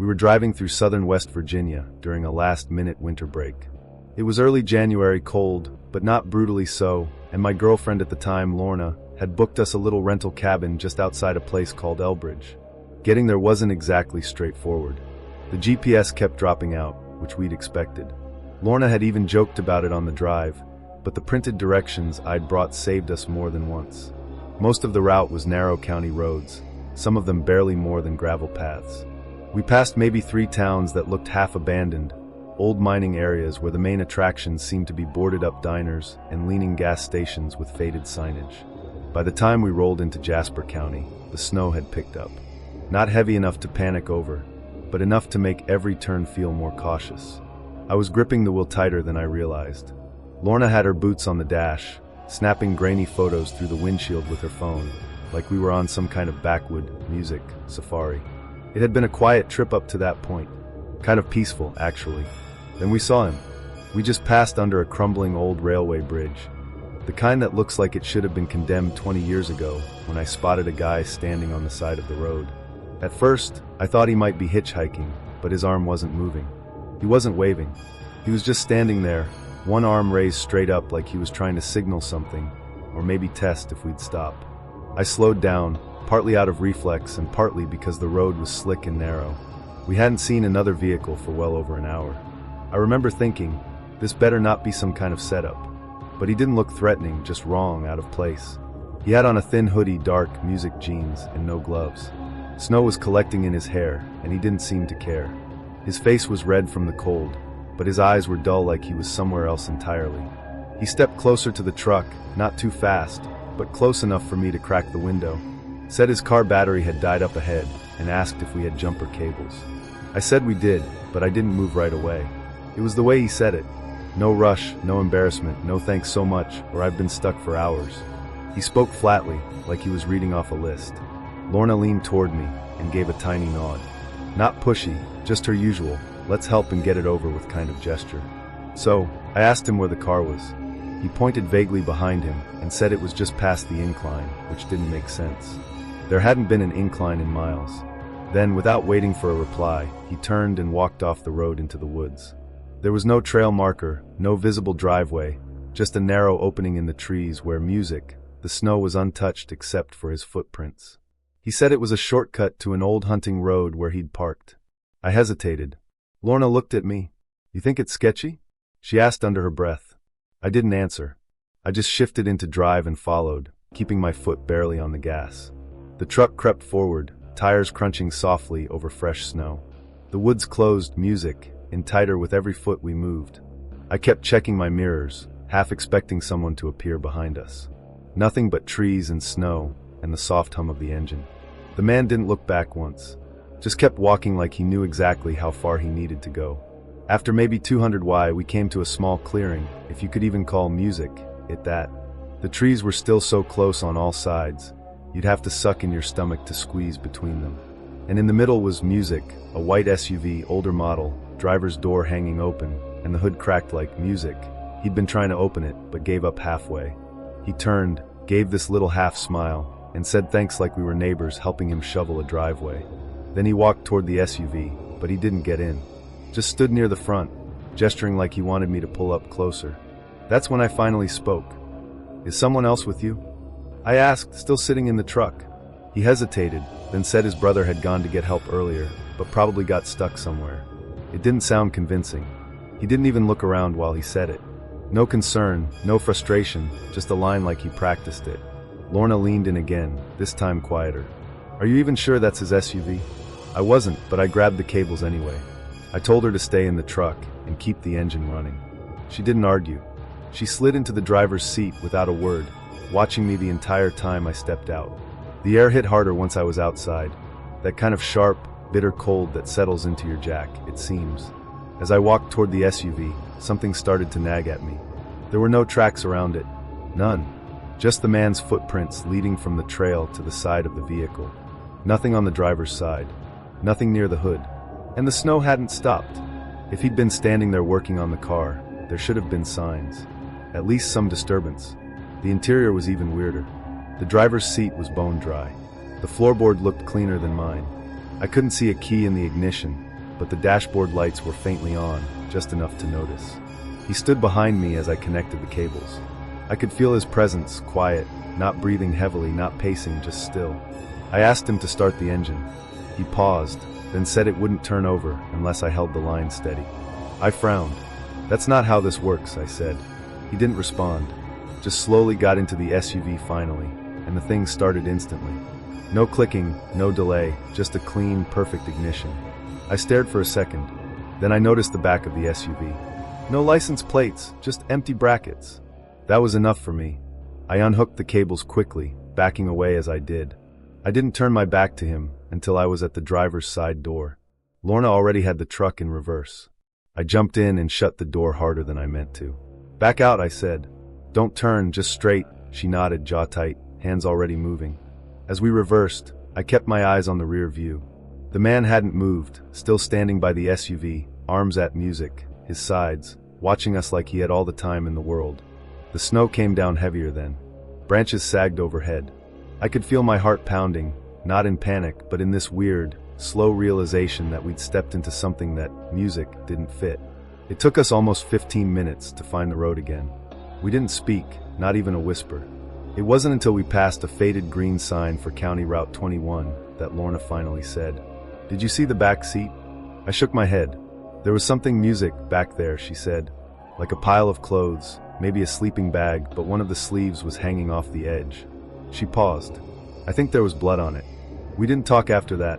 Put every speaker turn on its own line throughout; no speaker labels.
We were driving through southern West Virginia during a last-minute winter break. It was early January, cold, but not brutally so, and my girlfriend at the time, Lorna, had booked us a little rental cabin just outside a place called Elbridge. Getting there wasn't exactly straightforward. The GPS kept dropping out, which we'd expected. Lorna had even joked about it on the drive, but the printed directions I'd brought saved us more than once. Most of the route was narrow county roads, some of them barely more than gravel paths. We passed maybe 3 towns that looked half abandoned, old mining areas where the main attractions seemed to be boarded-up diners and leaning gas stations with faded signage. By the time we rolled into Jasper County, the snow had picked up. Not heavy enough to panic over, but enough to make every turn feel more cautious. I was gripping the wheel tighter than I realized. Lorna had her boots on the dash, snapping grainy photos through the windshield with her phone, like we were on some kind of backwood music safari. It had been a quiet trip up to that point. Kind of peaceful, actually. Then we saw him. We just passed under a crumbling old railway bridge. The kind that looks like it should have been condemned 20 years ago when I spotted a guy standing on the side of the road. At first, I thought he might be hitchhiking, but his arm wasn't moving. He wasn't waving. He was just standing there, one arm raised straight up like he was trying to signal something, or maybe test if we'd stop. I slowed down, partly out of reflex and partly because the road was slick and narrow. We hadn't seen another vehicle for well over an hour. I remember thinking, this better not be some kind of setup. But he didn't look threatening, just wrong, out of place. He had on a thin hoodie, dark music jeans, and no gloves. Snow was collecting in his hair, and he didn't seem to care. His face was red from the cold, but his eyes were dull like he was somewhere else entirely. He stepped closer to the truck, not too fast, but close enough for me to crack the window, said his car battery had died up ahead, and asked if we had jumper cables. I said we did, but I didn't move right away. It was the way he said it. No rush, no embarrassment, no thanks so much, or I've been stuck for hours. He spoke flatly, like he was reading off a list. Lorna leaned toward me and gave a tiny nod. Not pushy, just her usual, let's help and get it over with kind of gesture. So, I asked him where the car was. He pointed vaguely behind him and said it was just past the incline, which didn't make sense. There hadn't been an incline in miles. Then, without waiting for a reply, he turned and walked off the road into the woods. There was no trail marker, no visible driveway, just a narrow opening in the trees where the snow was untouched except for his footprints. He said it was a shortcut to an old hunting road where he'd parked. I hesitated. Lorna looked at me. You think it's sketchy? She asked under her breath. I didn't answer. I just shifted into drive and followed, keeping my foot barely on the gas. The truck crept forward, tires crunching softly over fresh snow. The woods closed, music, in tighter with every foot we moved. I kept checking my mirrors, half expecting someone to appear behind us. Nothing but trees and snow, and the soft hum of the engine. The man didn't look back once, just kept walking like he knew exactly how far he needed to go. After maybe 200 Y, we came to a small clearing, if you could even call music it that. The trees were still so close on all sides, you'd have to suck in your stomach to squeeze between them. And in the middle was music, a white SUV, older model, driver's door hanging open, and the hood cracked like music. He'd been trying to open it, but gave up halfway. He turned, gave this little half smile, and said thanks like we were neighbors helping him shovel a driveway. Then he walked toward the SUV, but he didn't get in. Just stood near the front, gesturing like he wanted me to pull up closer. That's when I finally spoke. Is someone else with you? I asked, still sitting in the truck. He hesitated, then said his brother had gone to get help earlier, but probably got stuck somewhere. It didn't sound convincing. He didn't even look around while he said it. No concern, no frustration, just a line like he practiced it. Lorna leaned in again, this time quieter. Are you even sure that's his SUV? I wasn't, but I grabbed the cables anyway. I told her to stay in the truck and keep the engine running. She didn't argue. She slid into the driver's seat without a word, watching me the entire time I stepped out. The air hit harder once I was outside, that kind of sharp, bitter cold that settles into your jack, it seems. As I walked toward the SUV, something started to nag at me. There were no tracks around it. None. Just the man's footprints leading from the trail to the side of the vehicle. Nothing on the driver's side. Nothing near the hood. And the snow hadn't stopped. If he'd been standing there working on the car, there should have been signs. At least some disturbance. The interior was even weirder. The driver's seat was bone dry. The floorboard looked cleaner than mine. I couldn't see a key in the ignition, but the dashboard lights were faintly on, just enough to notice. He stood behind me as I connected the cables. I could feel his presence, quiet, not breathing heavily, not pacing, just still. I asked him to start the engine. He paused, then said it wouldn't turn over unless I held the line steady. I frowned. "That's not how this works," I said. He didn't respond, just slowly got into the SUV finally, and the thing started instantly. No clicking, no delay, just a clean, perfect ignition. I stared for a second, then I noticed the back of the SUV. No license plates, just empty brackets. That was enough for me. I unhooked the cables quickly, backing away as I did. I didn't turn my back to him until I was at the driver's side door. Lorna already had the truck in reverse. I jumped in and shut the door harder than I meant to. "Back out," I said. "Don't turn, just straight." She nodded, jaw tight, hands already moving. As we reversed, I kept my eyes on the rear view. The man hadn't moved, still standing by the SUV, arms at music, his sides, watching us like he had all the time in the world. The snow came down heavier then. Branches sagged overhead. I could feel my heart pounding, not in panic, but in this weird, slow realization that we'd stepped into something that, music, didn't fit. It took us almost 15 minutes to find the road again. We didn't speak, not even a whisper. It wasn't until we passed a faded green sign for County Route 21 that Lorna finally said, "Did you see the back seat?" I shook my head. "There was something music back there," she said. "Like a pile of clothes, maybe a sleeping bag, but one of the sleeves was hanging off the edge." She paused. "I think there was blood on it." We didn't talk after that.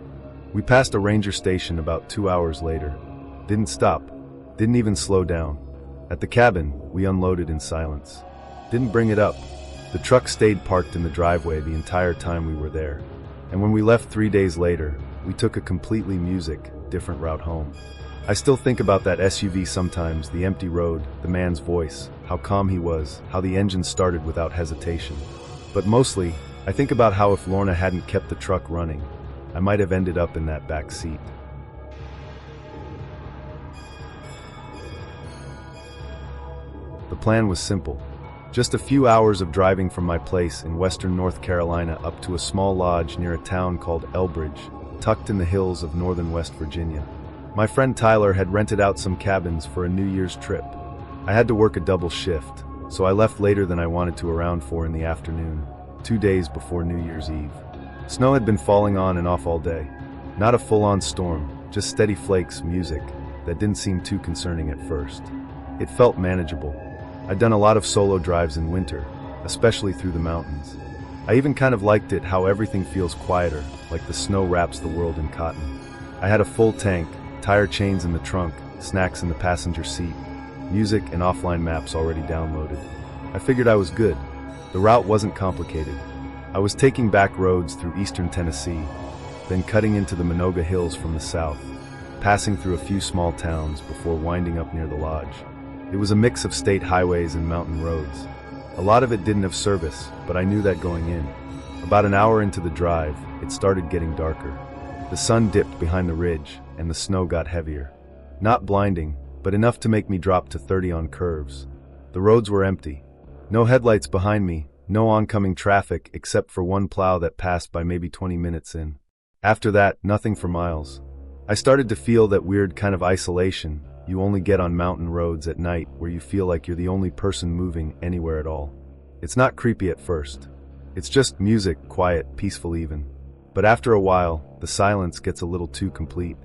We passed a ranger station about 2 hours later. Didn't stop. Didn't even slow down. At the cabin, we unloaded in silence. Didn't bring it up. The truck stayed parked in the driveway the entire time we were there. And when we left 3 days later, we took a completely different route home. I still think about that SUV sometimes, the empty road, the man's voice, how calm he was, how the engine started without hesitation. But mostly, I think about how if Lorna hadn't kept the truck running, I might have ended up in that back seat. The plan was simple. Just a few hours of driving from my place in western North Carolina up to a small lodge near a town called Elbridge, tucked in the hills of northern West Virginia. My friend Tyler had rented out some cabins for a New Year's trip. I had to work a double shift, so I left later than I wanted to, around 4 in the afternoon, 2 days before New Year's Eve. Snow had been falling on and off all day. Not a full-on storm, just steady flakes, music that didn't seem too concerning at first. It felt manageable. I'd done a lot of solo drives in winter, especially through the mountains. I even kind of liked it how everything feels quieter, like the snow wraps the world in cotton. I had a full tank, tire chains in the trunk, snacks in the passenger seat, music and offline maps already downloaded. I figured I was good. The route wasn't complicated. I was taking back roads through eastern Tennessee, then cutting into the Minoga Hills from the south, passing through a few small towns before winding up near the lodge. It was a mix of state highways and mountain roads. A lot of it didn't have service, but I knew that going in. About an hour into the drive, it started getting darker. The sun dipped behind the ridge, and the snow got heavier. Not blinding, but enough to make me drop to 30 on curves. The roads were empty. No headlights behind me, no oncoming traffic except for one plow that passed by maybe 20 minutes in. After that, nothing for miles. I started to feel that weird kind of isolation you only get on mountain roads at night, where you feel like you're the only person moving anywhere at all. It's not creepy at first. It's just music, quiet, peaceful even. But after a while, the silence gets a little too complete.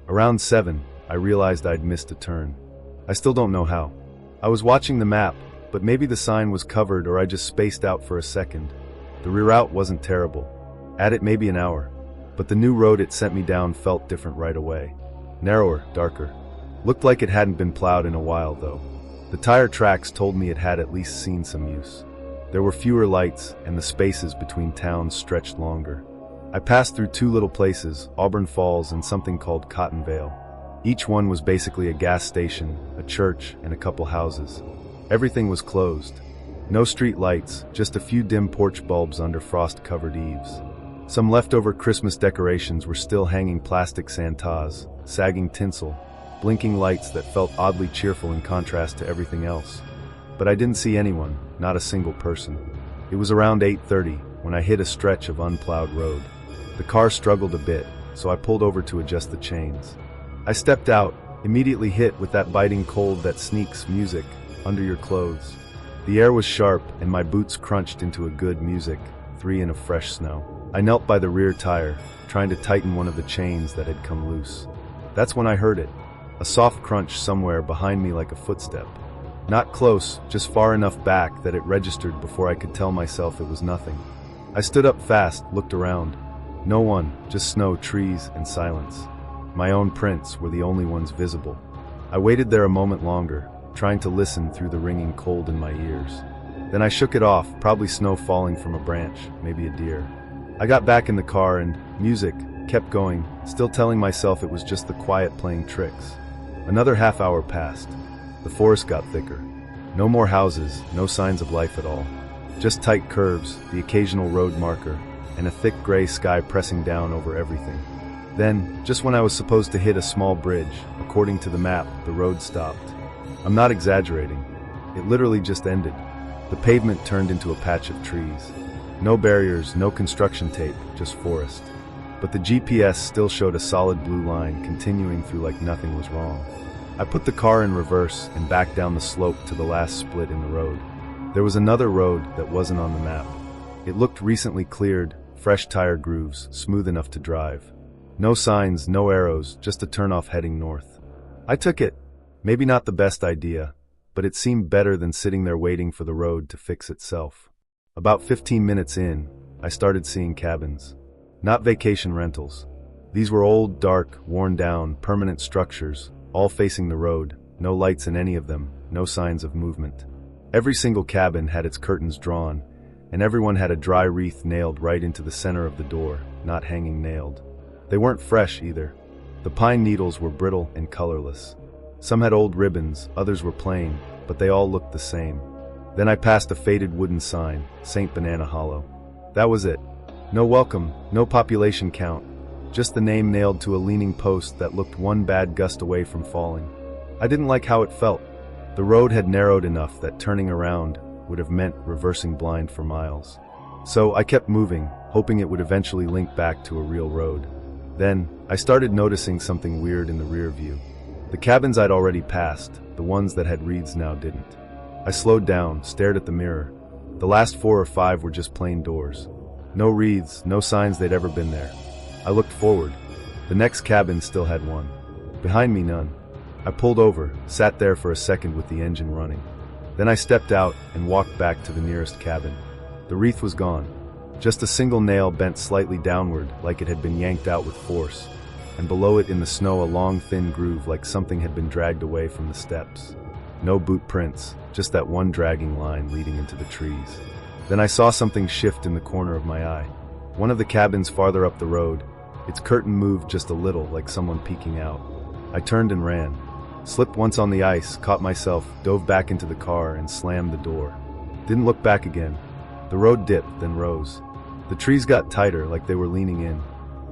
Around 7, I realized I'd missed a turn. I still don't know how. I was watching the map, but maybe the sign was covered or I just spaced out for a second. The reroute wasn't terrible. At it maybe an hour. But the new road it sent me down felt different right away. Narrower, darker. Looked like it hadn't been plowed in a while though. The tire tracks told me it had at least seen some use. There were fewer lights and the spaces between towns stretched longer. I passed through 2 little places, Auburn Falls and something called Cotton Vale. Each one was basically a gas station, a church, and a couple houses. Everything was closed. No street lights, just a few dim porch bulbs under frost-covered eaves. Some leftover Christmas decorations were still hanging, plastic Santas, sagging tinsel, blinking lights that felt oddly cheerful in contrast to everything else. But I didn't see anyone, not a single person. It was around 8:30 when I hit a stretch of unplowed road. The car struggled a bit, so I pulled over to adjust the chains. I stepped out, immediately hit with that biting cold that sneaks music under your clothes. The air was sharp and my boots crunched into a good music, 3 in of fresh snow. I knelt by the rear tire, trying to tighten one of the chains that had come loose. That's when I heard it, a soft crunch somewhere behind me like a footstep. Not close, just far enough back that it registered before I could tell myself it was nothing. I stood up fast, looked around. No one, just snow, trees, and silence. My own prints were the only ones visible. I waited there a moment longer, trying to listen through the ringing cold in my ears. Then I shook it off, probably snow falling from a branch, maybe a deer. I got back in the car and music kept going, still telling myself it was just the quiet playing tricks. Another half hour passed. The forest got thicker. No more houses, no signs of life at all. Just tight curves, the occasional road marker, and a thick gray sky pressing down over everything. Then, just when I was supposed to hit a small bridge, according to the map, the road stopped. I'm not exaggerating. It literally just ended. The pavement turned into a patch of trees. No barriers, no construction tape, just forest. But the GPS still showed a solid blue line continuing through like nothing was wrong. I put the car in reverse and backed down the slope to the last split in the road. There was another road that wasn't on the map. It looked recently cleared, fresh tire grooves, smooth enough to drive. No signs, no arrows, just a turnoff heading north. I took it. Maybe not the best idea, but it seemed better than sitting there waiting for the road to fix itself. About 15 minutes in, I started seeing cabins. Not vacation rentals. These were old, dark, worn down, permanent structures, all facing the road, no lights in any of them, no signs of movement. Every single cabin had its curtains drawn, and everyone had a dry wreath nailed right into the center of the door, not hanging nailed. They weren't fresh either. The pine needles were brittle and colorless. Some had old ribbons, others were plain, but they all looked the same. Then I passed a faded wooden sign, St. Banana Hollow. That was it. No welcome, no population count, just the name nailed to a leaning post that looked one bad gust away from falling. I didn't like how it felt. The road had narrowed enough that turning around would have meant reversing blind for miles. So I kept moving, hoping it would eventually link back to a real road. Then, I started noticing something weird in the rear view. The cabins I'd already passed, the ones that had reeds now didn't. I slowed down, stared at the mirror. The last 4 or 5 were just plain doors. No reeds, no signs they'd ever been there. I looked forward. The next cabin still had one. Behind me, none. I pulled over, sat there for a second with the engine running. Then I stepped out and walked back to the nearest cabin. The wreath was gone. Just a single nail bent slightly downward, like it had been yanked out with force, and below it in the snow a long thin groove like something had been dragged away from the steps. No boot prints, just that one dragging line leading into the trees. Then I saw something shift in the corner of my eye. One of the cabins farther up the road. Its curtain moved just a little, like someone peeking out. I turned and ran. Slipped once on the ice, caught myself, dove back into the car, and slammed the door. Didn't look back again. The road dipped, then rose. The trees got tighter, like they were leaning in.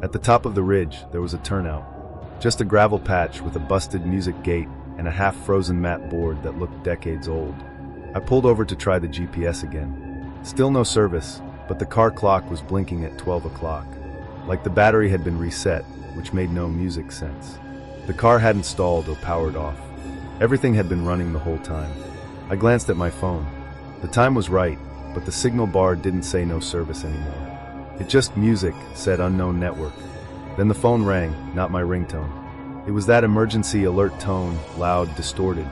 At the top of the ridge, there was a turnout. Just a gravel patch with a busted music gate and a half-frozen mat board that looked decades old. I pulled over to try the GPS again. Still no service, but the car clock was blinking at 12 o'clock. Like the battery had been reset, which made no music sense. The car hadn't stalled or powered off. Everything had been running the whole time. I glanced at my phone. The time was right, but the signal bar didn't say no service anymore. It just music, said unknown network. Then the phone rang, not my ringtone. It was that emergency alert tone, loud, distorted.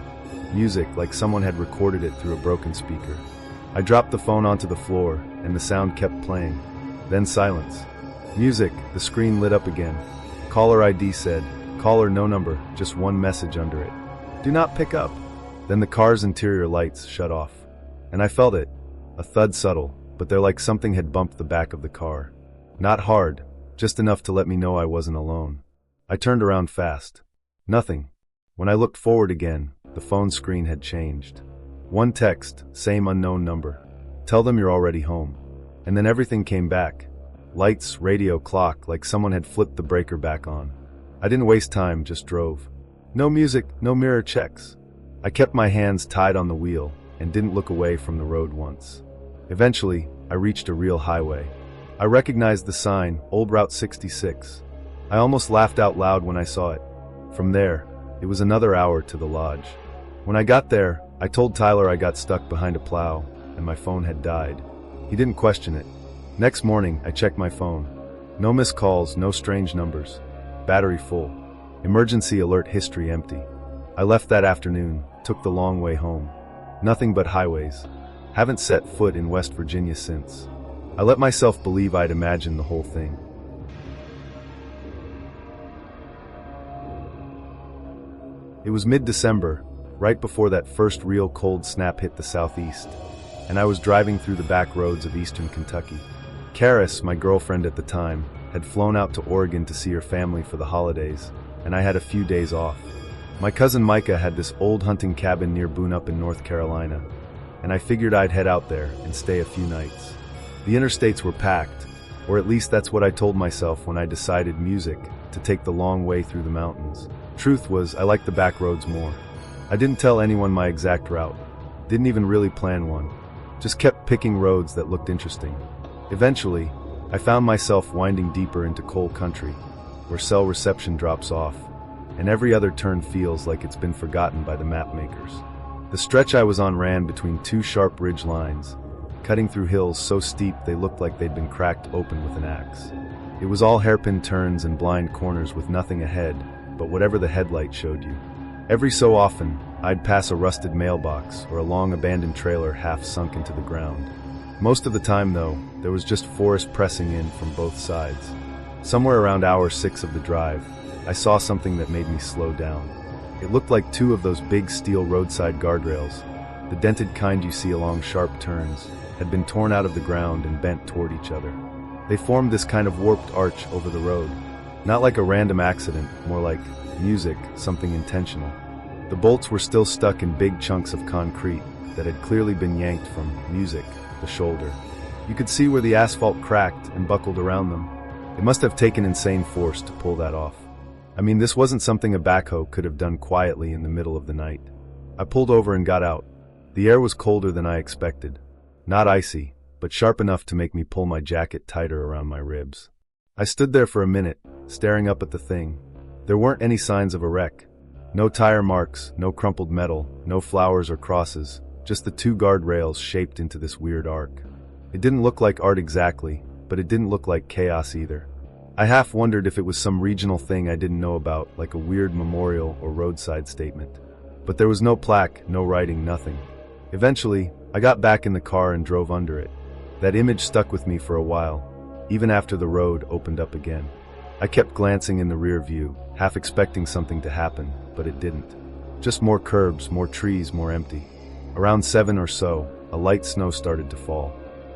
Music, like someone had recorded it through a broken speaker. I dropped the phone onto the floor, and the sound kept playing. Then silence. Music, the screen lit up again. Caller ID said, caller no number, just one message under it. Do not pick up. Then the car's interior lights shut off. And I felt it. A thud subtle, but they're like something had bumped the back of the car. Not hard, just enough to let me know I wasn't alone. I turned around fast. Nothing. When I looked forward again, the phone screen had changed. One text, same unknown number. Tell them you're already home. And then everything came back. Lights, radio, clock, like someone had flipped the breaker back on. I didn't waste time, just drove. No music, no mirror checks. I kept my hands tied on the wheel and didn't look away from the road once. Eventually, I reached a real highway. I recognized the sign, Old Route 66. I almost laughed out loud when I saw it. From there, it was another hour to the lodge. When I got there, I told Tyler I got stuck behind a plow and my phone had died. He didn't question it. Next morning, I checked my phone. No missed calls, no strange numbers. Battery full. Emergency alert history empty. I left that afternoon, took the long way home. Nothing but highways. Haven't set foot in West Virginia since. I let myself believe I'd imagined the whole thing. It was mid-December, right before that first real cold snap hit the southeast, and I was driving through the back roads of eastern Kentucky. Karis, my girlfriend at the time, had flown out to Oregon to see her family for the holidays, and I had a few days off. My cousin Micah had this old hunting cabin near Boone up in North Carolina, and I figured I'd head out there and stay a few nights. The interstates were packed, or at least that's what I told myself when I decided music to take the long way through the mountains. Truth was, I liked the back roads more. I didn't tell anyone my exact route, didn't even really plan one, just kept picking roads that looked interesting. Eventually, I found myself winding deeper into coal country, where cell reception drops off, and every other turn feels like it's been forgotten by the map makers. The stretch I was on ran between two sharp ridge lines, cutting through hills so steep they looked like they'd been cracked open with an axe. It was all hairpin turns and blind corners with nothing ahead but whatever the headlight showed you. Every so often, I'd pass a rusted mailbox or a long abandoned trailer half sunk into the ground. Most of the time, though, there was just forest pressing in from both sides. Somewhere around hour 6 of the drive, I saw something that made me slow down. It looked like two of those big steel roadside guardrails, the dented kind you see along sharp turns, had been torn out of the ground and bent toward each other. They formed this kind of warped arch over the road. Not like a random accident, more like music, something intentional. The bolts were still stuck in big chunks of concrete that had clearly been yanked from music, the shoulder. You could see where the asphalt cracked and buckled around them. It must have taken insane force to pull that off. I mean, this wasn't something a backhoe could have done quietly in the middle of the night. I pulled over and got out. The air was colder than I expected. Not icy, but sharp enough to make me pull my jacket tighter around my ribs. I stood there for a minute, staring up at the thing. There weren't any signs of a wreck. No tire marks, no crumpled metal, no flowers or crosses, just the two guardrails shaped into this weird arc. It didn't look like art exactly, but it didn't look like chaos either. I half wondered if it was some regional thing I didn't know about, like a weird memorial or roadside statement. But there was no plaque, no writing, nothing. Eventually, I got back in the car and drove under it. That image stuck with me for a while, even after the road opened up again. I kept glancing in the rear view, half expecting something to happen, but it didn't. Just more curbs, more trees, more empty. Around 7 or so, a light snow started to fall.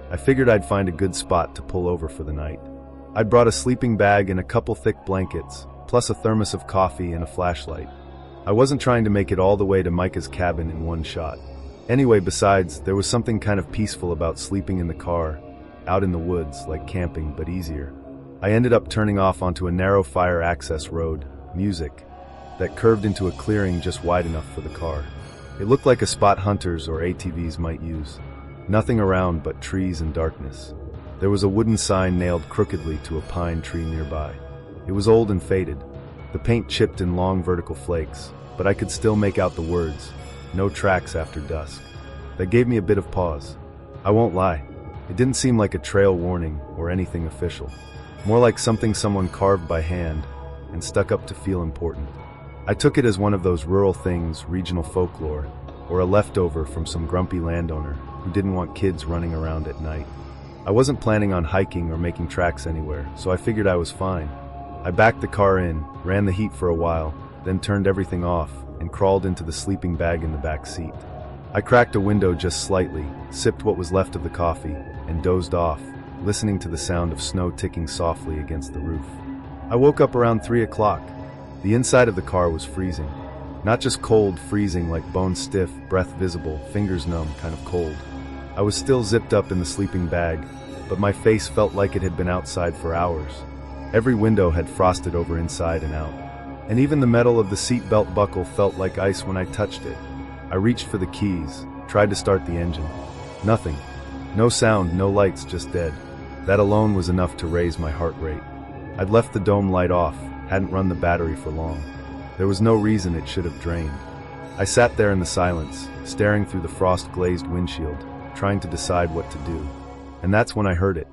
I figured I'd find a good spot to pull over for the night. I'd brought a sleeping bag and a couple thick blankets, plus a thermos of coffee and a flashlight. I wasn't trying to make it all the way to Micah's cabin in one shot. Anyway, besides, there was something kind of peaceful about sleeping in the car, out in the woods, like camping, but easier. I ended up turning off onto a narrow fire access road, music, that curved into a clearing just wide enough for the car. It looked like a spot hunters or ATVs might use. Nothing around but trees and darkness. There was a wooden sign nailed crookedly to a pine tree nearby. It was old and faded, the paint chipped in long vertical flakes, but I could still make out the words, "No tracks after dusk." That gave me a bit of pause. I won't lie, it didn't seem like a trail warning or anything official. More like something someone carved by hand and stuck up to feel important. I took it as one of those rural things, regional folklore, or a leftover from some grumpy landowner who didn't want kids running around at night. I wasn't planning on hiking or making tracks anywhere, so I figured I was fine. I backed the car in, ran the heat for a while, then turned everything off and crawled into the sleeping bag in the back seat. I cracked a window just slightly, sipped what was left of the coffee, and dozed off, listening to the sound of snow ticking softly against the roof. I woke up around 3 o'clock. The inside of the car was freezing. Not just cold, freezing like bone stiff, breath visible, fingers numb kind of cold. I was still zipped up in the sleeping bag, but my face felt like it had been outside for hours. Every window had frosted over inside and out. And even the metal of the seat belt buckle felt like ice when I touched it. I reached for the keys, tried to start the engine. Nothing. No sound, no lights, just dead. That alone was enough to raise my heart rate. I'd left the dome light off, hadn't run the battery for long. There was no reason it should have drained. I sat there in the silence, staring through the frost-glazed windshield, trying to decide what to do. And that's when I heard it.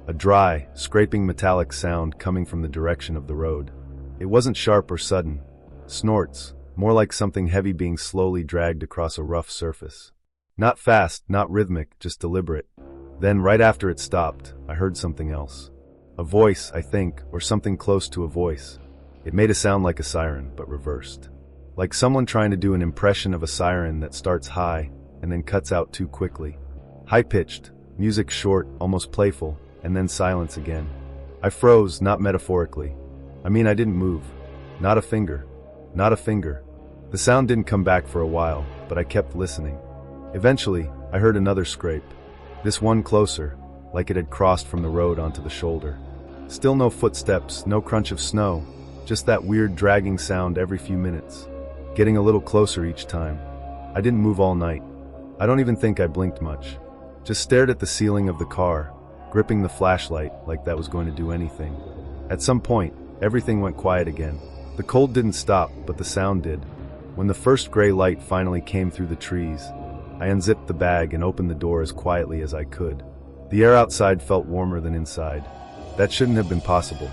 A dry, scraping metallic sound coming from the direction of the road. It wasn't sharp or sudden. Snorts, more like something heavy being slowly dragged across a rough surface. Not fast, not rhythmic, just deliberate. Then, right after it stopped, I heard something else. A voice, I think, or something close to a voice. It made a sound like a siren, but reversed. Like someone trying to do an impression of a siren that starts high and then cuts out too quickly. High-pitched, music short, almost playful, and then silence again. I froze, not metaphorically. I mean, I didn't move. Not a finger. Not a finger. The sound didn't come back for a while, but I kept listening. Eventually, I heard another scrape. This one closer, like it had crossed from the road onto the shoulder. Still no footsteps, no crunch of snow, just that weird dragging sound every few minutes. Getting a little closer each time. I didn't move all night. I don't even think I blinked much. Just stared at the ceiling of the car, gripping the flashlight like that was going to do anything. At some point, everything went quiet again. The cold didn't stop, but the sound did. When the first gray light finally came through the trees, I unzipped the bag and opened the door as quietly as I could. The air outside felt warmer than inside. That shouldn't have been possible.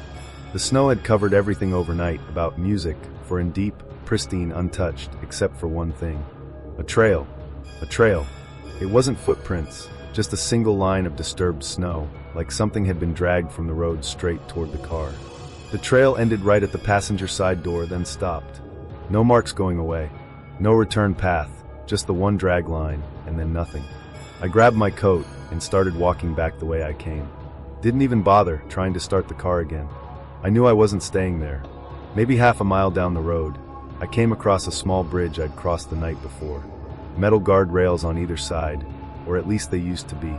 The snow had covered everything overnight about music, for in deep, pristine, untouched, except for one thing. A trail. A trail. It wasn't footprints, just a single line of disturbed snow, like something had been dragged from the road straight toward the car. The trail ended right at the passenger side door, then stopped. No marks going away. No return path, just the one drag line, and then nothing. I grabbed my coat and started walking back the way I came. Didn't even bother trying to start the car again. I knew I wasn't staying there. Maybe half a mile down the road, I came across a small bridge I'd crossed the night before. Metal guardrails on either side, or at least they used to be.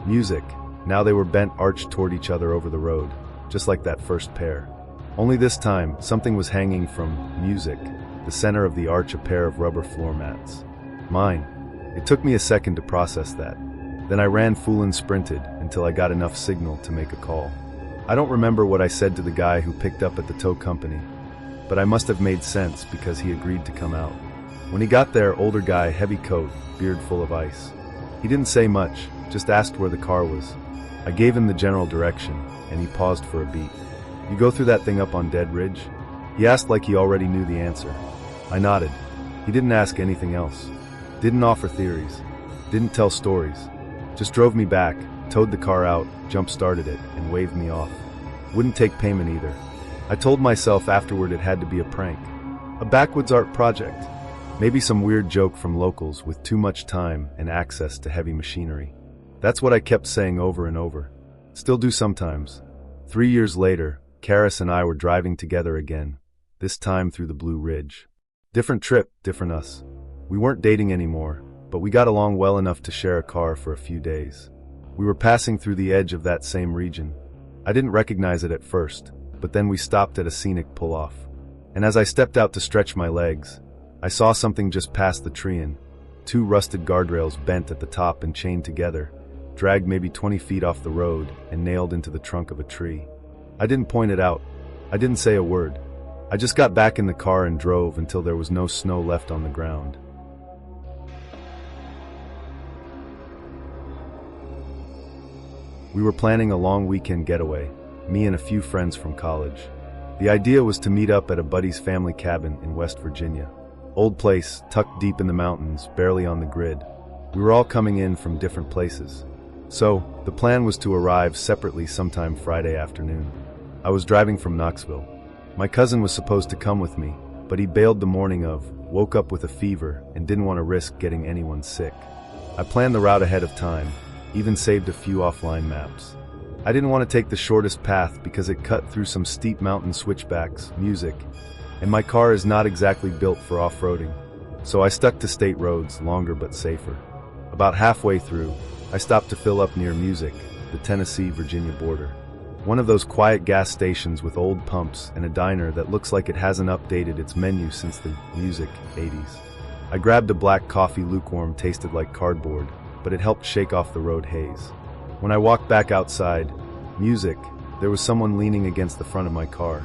Music. Now they were bent arched toward each other over the road, just like that first pair. Only this time, something was hanging from music, the center of the arch a pair of rubber floor mats. Mine. It took me a second to process that. Then I ran full and sprinted until I got enough signal to make a call. I don't remember what I said to the guy who picked up at the tow company, but I must have made sense because he agreed to come out. When he got there, older guy, heavy coat, beard full of ice. He didn't say much, just asked where the car was. I gave him the general direction, and he paused for a beat. "You go through that thing up on Dead Ridge?" He asked like he already knew the answer. I nodded. He didn't ask anything else. Didn't offer theories. Didn't tell stories. Just drove me back, towed the car out, jump-started it, and waved me off. Wouldn't take payment either. I told myself afterward it had to be a prank. A backwoods art project. Maybe some weird joke from locals with too much time and access to heavy machinery. That's what I kept saying over and over. Still do sometimes. 3 years later, Karis and I were driving together again, this time through the Blue Ridge. Different trip, different us. We weren't dating anymore, but we got along well enough to share a car for a few days. We were passing through the edge of that same region. I didn't recognize it at first, but then we stopped at a scenic pull-off. And as I stepped out to stretch my legs, I saw something just past the tree-in. 2 rusted guardrails bent at the top and chained together, dragged maybe 20 feet off the road and nailed into the trunk of a tree. I didn't point it out. I didn't say a word. I just got back in the car and drove until there was no snow left on the ground. We were planning a long weekend getaway, me and a few friends from college. The idea was to meet up at a buddy's family cabin in West Virginia. Old place, tucked deep in the mountains, barely on the grid. We were all coming in from different places. So, the plan was to arrive separately sometime Friday afternoon. I was driving from Knoxville. My cousin was supposed to come with me, but he bailed the morning of, woke up with a fever, and didn't want to risk getting anyone sick. I planned the route ahead of time, even saved a few offline maps. I didn't want to take the shortest path because it cut through some steep mountain switchbacks, music, and my car is not exactly built for off-roading. So I stuck to state roads, longer but safer. About halfway through, I stopped to fill up near Music, the Tennessee-Virginia border. One of those quiet gas stations with old pumps and a diner that looks like it hasn't updated its menu since the Music 80s. I grabbed a black coffee, lukewarm, tasted like cardboard, but it helped shake off the road haze. When I walked back outside, Music, there was someone leaning against the front of my car.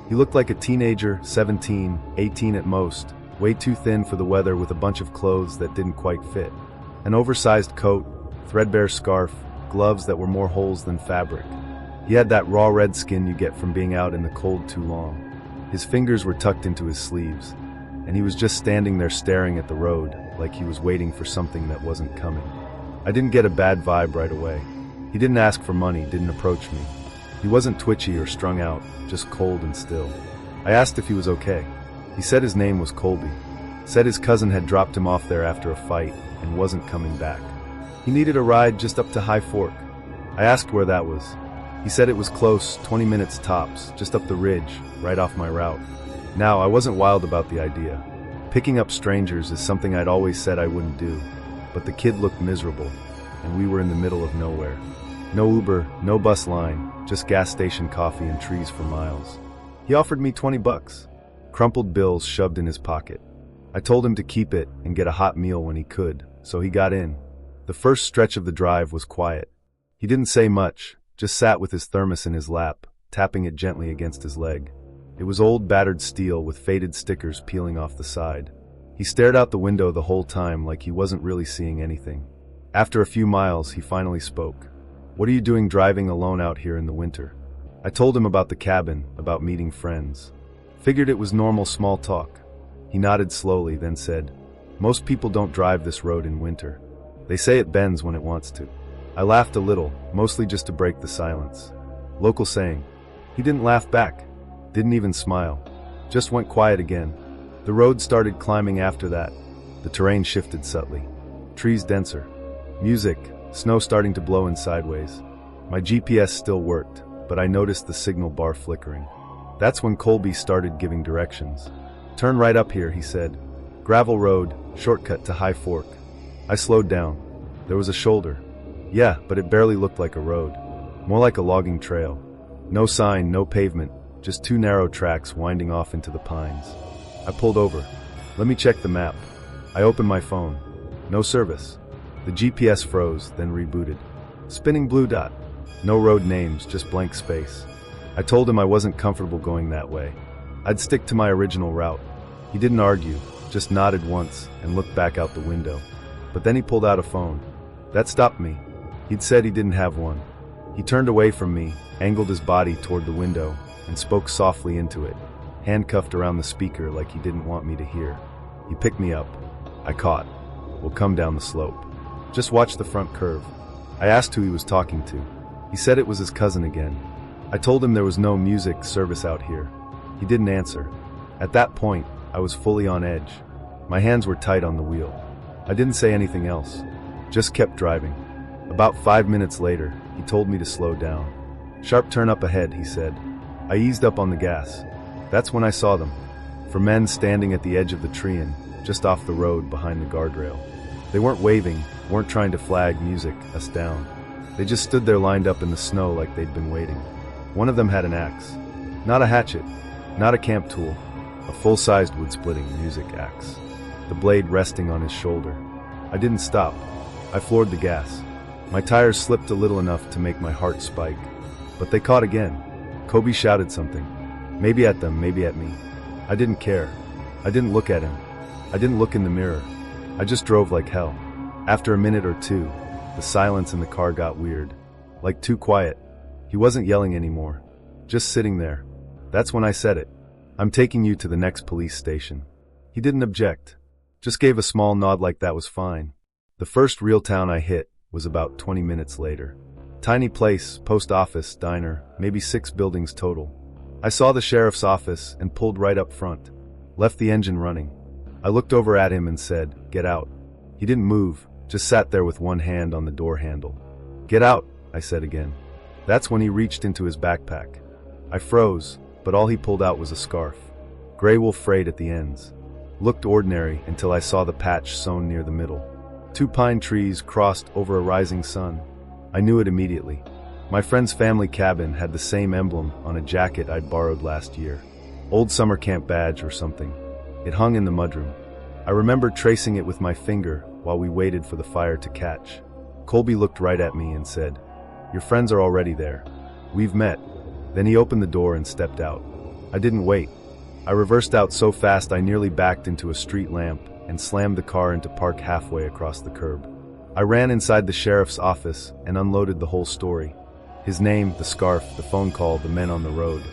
He looked like a teenager, 17, 18 at most, way too thin for the weather with a bunch of clothes that didn't quite fit. An oversized coat, threadbare scarf, gloves that were more holes than fabric. He had that raw red skin you get from being out in the cold too long. His fingers were tucked into his sleeves, and he was just standing there staring at the road like he was waiting for something that wasn't coming. I didn't get a bad vibe right away. He didn't ask for money, didn't approach me. He wasn't twitchy or strung out, just cold and still. I asked if he was okay. He said his name was Colby. Said his cousin had dropped him off there after a fight and wasn't coming back. He needed a ride just up to High Fork. I asked where that was. He said it was close, 20 minutes tops, just up the ridge, right off my route. Now, I wasn't wild about the idea. Picking up strangers is something I'd always said I wouldn't do, but the kid looked miserable, and we were in the middle of nowhere. No Uber, no bus line, just gas station coffee and trees for miles. He offered me $20, crumpled bills shoved in his pocket. I told him to keep it and get a hot meal when he could, so he got in. The first stretch of the drive was quiet. He didn't say much, just sat with his thermos in his lap, tapping it gently against his leg. It was old battered steel with faded stickers peeling off the side. He stared out the window the whole time like he wasn't really seeing anything. After a few miles, he finally spoke. "What are you doing driving alone out here in the winter?" I told him about the cabin, about meeting friends. Figured it was normal small talk. He nodded slowly, then said, "Most people don't drive this road in winter. They say it bends when it wants to." I laughed a little, mostly just to break the silence. Local saying. He didn't laugh back. Didn't even smile. Just went quiet again. The road started climbing after that. The terrain shifted subtly. Trees denser. Music, snow starting to blow in sideways. My GPS still worked, but I noticed the signal bar flickering. That's when Colby started giving directions. "Turn right up here," he said. "Gravel road, shortcut to High Fork." I slowed down. There was a shoulder. Yeah, but it barely looked like a road. More like a logging trail. No sign, no pavement, just two narrow tracks winding off into the pines. I pulled over. "Let me check the map." I opened my phone. No service. The GPS froze, then rebooted. Spinning blue dot. No road names, just blank space. I told him I wasn't comfortable going that way. I'd stick to my original route. He didn't argue, just nodded once and looked back out the window. But then he pulled out a phone. That stopped me. He'd said he didn't have one. He turned away from me, angled his body toward the window, and spoke softly into it, handcuffed around the speaker like he didn't want me to hear. He picked me up. I caught. "We'll come down the slope. Just watch the front curve." I asked who he was talking to. He said it was his cousin again. I told him there was no music service out here. He didn't answer. At that point, I was fully on edge. My hands were tight on the wheel. I didn't say anything else. Just kept driving. About 5 minutes later, he told me to slow down. "Sharp turn up ahead," he said. I eased up on the gas. That's when I saw them. 4 men standing at the edge of the treein, just off the road behind the guardrail. They weren't waving, weren't trying to flag music, us down. They just stood there lined up in the snow like they'd been waiting. One of them had an axe. Not a hatchet, not a camp tool, a full-sized wood-splitting music axe. The blade resting on his shoulder. I didn't stop. I floored the gas. My tires slipped a little enough to make my heart spike. But they caught again. Kobe shouted something. Maybe at them, maybe at me. I didn't care. I didn't look at him. I didn't look in the mirror. I just drove like hell. After a minute or two, the silence in the car got weird. Like too quiet. He wasn't yelling anymore. Just sitting there. That's when I said it. "I'm taking you to the next police station." He didn't object. Just gave a small nod like that was fine. The first real town I hit was about 20 minutes later. Tiny place, post office, diner, maybe 6 buildings total. I saw the sheriff's office and pulled right up front. Left the engine running. I looked over at him and said, "Get out." He didn't move, just sat there with one hand on the door handle. "Get out," I said again. That's when he reached into his backpack. I froze, but all he pulled out was a scarf. Gray wool frayed at the ends. Looked ordinary until I saw the patch sewn near the middle. 2 pine trees crossed over a rising sun. I knew it immediately. My friend's family cabin had the same emblem on a jacket I'd borrowed last year. Old summer camp badge or something. It hung in the mudroom. I remember tracing it with my finger while we waited for the fire to catch. Colby looked right at me and said, "Your friends are already there. We've met." Then he opened the door and stepped out. I didn't wait. I reversed out so fast I nearly backed into a street lamp and slammed the car into park halfway across the curb. I ran inside the sheriff's office and unloaded the whole story. His name, the scarf, the phone call, the men on the road.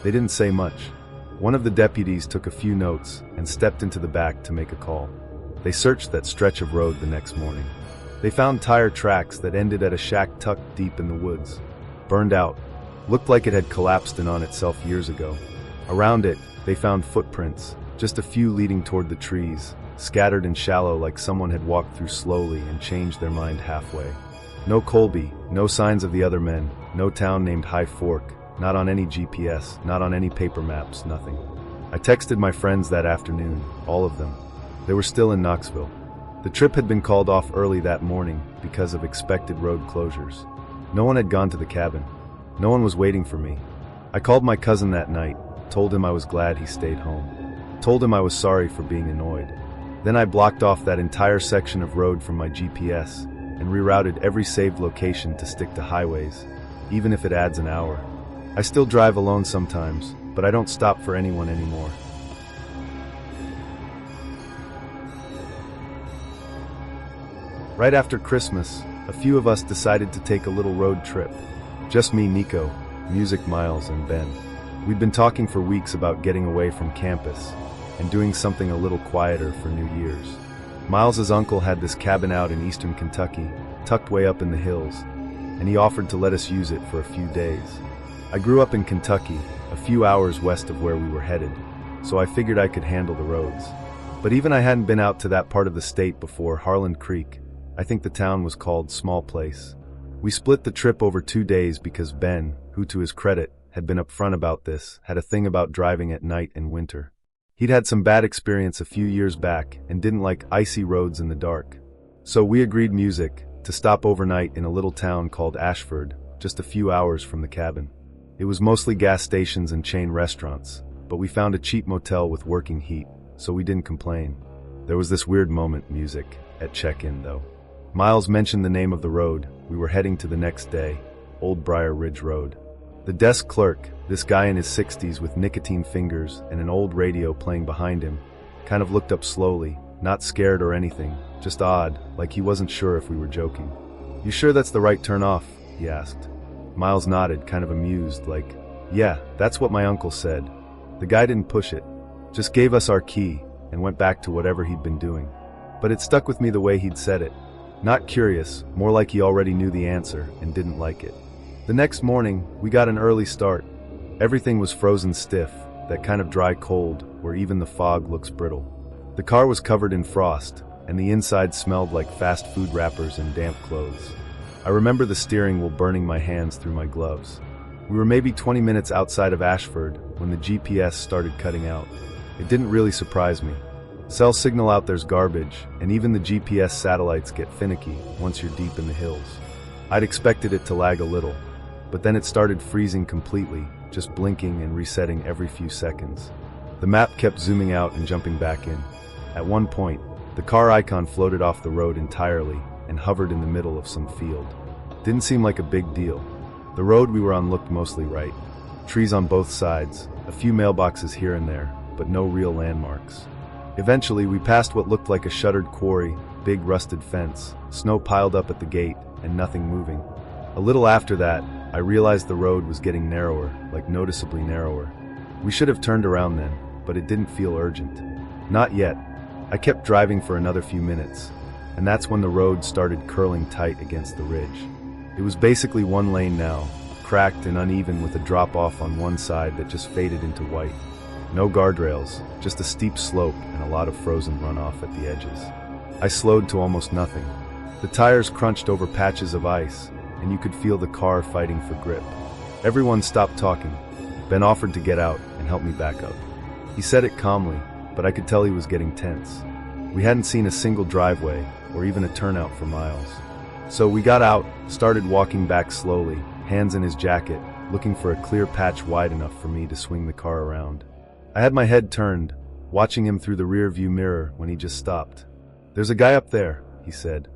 They didn't say much. One of the deputies took a few notes and stepped into the back to make a call. They searched that stretch of road the next morning. They found tire tracks that ended at a shack tucked deep in the woods. Burned out. Looked like it had collapsed in on itself years ago. Around it, they found footprints, just a few leading toward the trees, scattered and shallow like someone had walked through slowly and changed their mind halfway. No Colby, no signs of the other men, no town named High Fork, not on any GPS, not on any paper maps, nothing. I texted my friends that afternoon, all of them. They were still in Knoxville. The trip had been called off early that morning because of expected road closures. No one had gone to the cabin. No one was waiting for me. I called my cousin that night, told him I was glad he stayed home. Told him I was sorry for being annoyed. Then I blocked off that entire section of road from my GPS and rerouted every saved location to stick to highways, even if it adds an hour. I still drive alone sometimes, but I don't stop for anyone anymore. Right after Christmas, a few of us decided to take a little road trip. Just me, Nico, Music, Miles, and Ben. We'd been talking for weeks about getting away from campus and doing something a little quieter for New Year's. Miles's uncle had this cabin out in eastern Kentucky, tucked way up in the hills, and he offered to let us use it for a few days. I grew up in Kentucky, a few hours west of where we were headed, so I figured I could handle the roads. But even I hadn't been out to that part of the state before Harlan Creek. I think the town was called Small Place. We split the trip over 2 days because Ben, who to his credit, had been upfront about this, had a thing about driving at night in winter. He'd had some bad experience a few years back and didn't like icy roads in the dark. So we agreed music to stop overnight in a little town called Ashford, just a few hours from the cabin. It was mostly gas stations and chain restaurants, but we found a cheap motel with working heat, so we didn't complain. There was this weird moment, music, at check-in though. Miles mentioned the name of the road we were heading to the next day, Old Briar Ridge Road. The desk clerk, this guy in his 60s with nicotine fingers and an old radio playing behind him, kind of looked up slowly, not scared or anything, just odd, like he wasn't sure if we were joking. "You sure that's the right turn off?" he asked. Miles nodded, kind of amused, like, "Yeah, that's what my uncle said." The guy didn't push it, just gave us our key and went back to whatever he'd been doing. But it stuck with me the way he'd said it. Not curious, more like he already knew the answer and didn't like it. The next morning, we got an early start. Everything was frozen stiff, that kind of dry cold where even the fog looks brittle. The car was covered in frost, and the inside smelled like fast food wrappers and damp clothes. I remember the steering wheel burning my hands through my gloves. We were maybe 20 minutes outside of Ashford when the GPS started cutting out. It didn't really surprise me. Cell signal out there's garbage, and even the GPS satellites get finicky once you're deep in the hills. I'd expected it to lag a little, but then it started freezing completely, just blinking and resetting every few seconds. The map kept zooming out and jumping back in. At one point, the car icon floated off the road entirely and hovered in the middle of some field. Didn't seem like a big deal. The road we were on looked mostly right. Trees on both sides, a few mailboxes here and there, but no real landmarks. Eventually, we passed what looked like a shuttered quarry, big rusted fence, snow piled up at the gate, and nothing moving. A little after that, I realized the road was getting narrower, like noticeably narrower. We should have turned around then, but it didn't feel urgent. Not yet. I kept driving for another few minutes, and that's when the road started curling tight against the ridge. It was basically one lane now, cracked and uneven with a drop-off on one side that just faded into white. No guardrails, just a steep slope and a lot of frozen runoff at the edges. I slowed to almost nothing. The tires crunched over patches of ice, and you could feel the car fighting for grip. Everyone stopped talking. Ben offered to get out and help me back up. He said it calmly, but I could tell he was getting tense. We hadn't seen a single driveway or even a turnout for miles. So we got out, started walking back slowly, hands in his jacket, looking for a clear patch wide enough for me to swing the car around. I had my head turned, watching him through the rear-view mirror when he just stopped. "There's a guy up there," he said.